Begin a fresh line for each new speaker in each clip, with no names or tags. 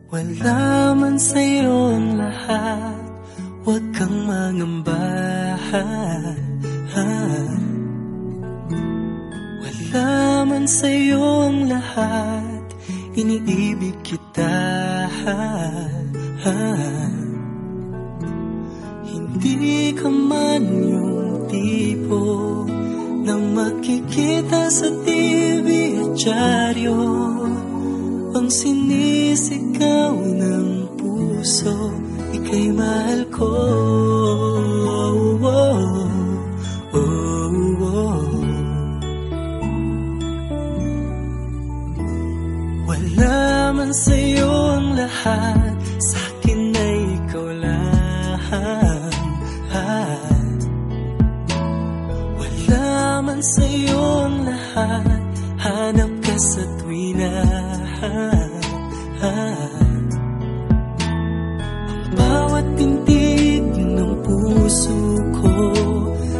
Wala man sa'yo ang lahat, huwag kang mangamba. Wala man sa'yo ang lahat, iniibig kita. Hindi ka man yung tipo na makikita sa TV at dyaryo, ang sinisigaw ng puso, ika'y mahal ko. Wala man sa'yo ang lahat, sa'kin ay ikaw lang. Wala man sa'yo ang lahat, hanap ka sa tuwina. Ang bawat tintig ng puso ko,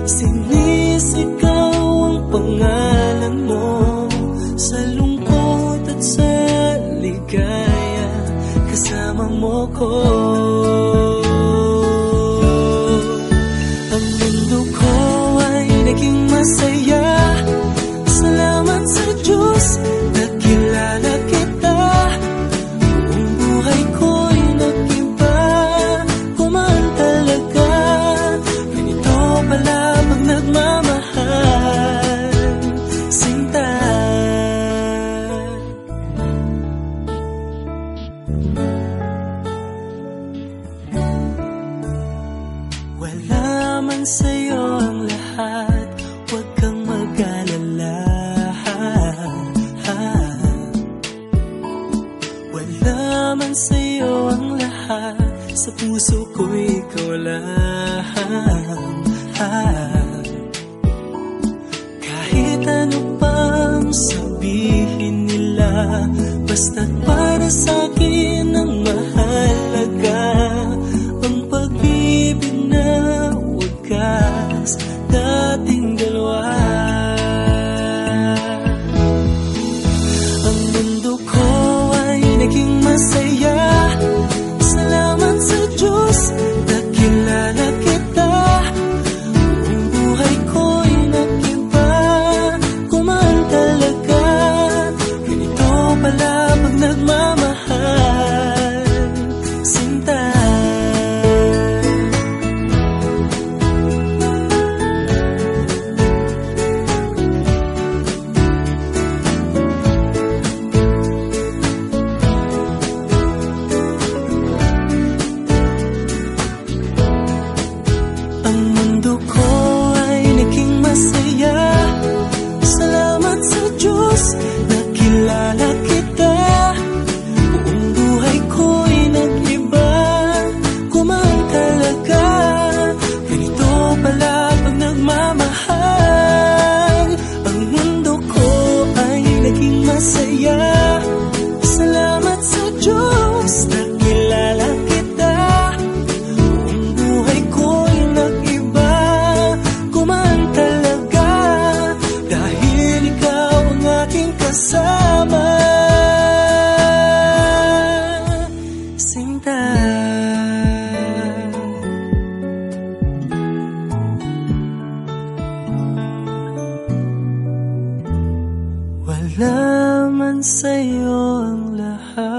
sinisigaw ang pangalan mo. Sa lungkot at sa ligaya, kasama mo ko. Ang mundo ko ay naging masaya, salamat sa Diyos, nakilala kita. Buong buhay ko'y nag-iba, kumaan talaga. Ganito pala pag nagmamahal, sinta. Wala man sa'yo ang lahat, huwag kang mag-alala. Wala man sa'yo ang lahat, sa puso ko ikaw lang. Kahit ano pang sabihin nila, basta't para sa'kin ang mahalaga, ang pag-ibig na wagas, dating dalawa. Ang mundo ko ay naging masaya, salamat sa Diyos, nakilala kita. Buong buhay ko'y nag-iba, kumaan talaga. Ganito pala pag nagmamahal, sinta. Ang mundo ko ay naging masaya, salamat sa Diyos, nakilala kita. Buong buhay ko'y nag-iba, kumaan talaga. Ganito pala pag nagmamahal. Ang mundo ko ay naging masaya, salamat sa Diyos, nakilala kita. Buong buhay ko'y nag-iba, kumaan talaga. Dahil ikaw ang aking kasama, sinta. Wala man sa'yo ang lahat,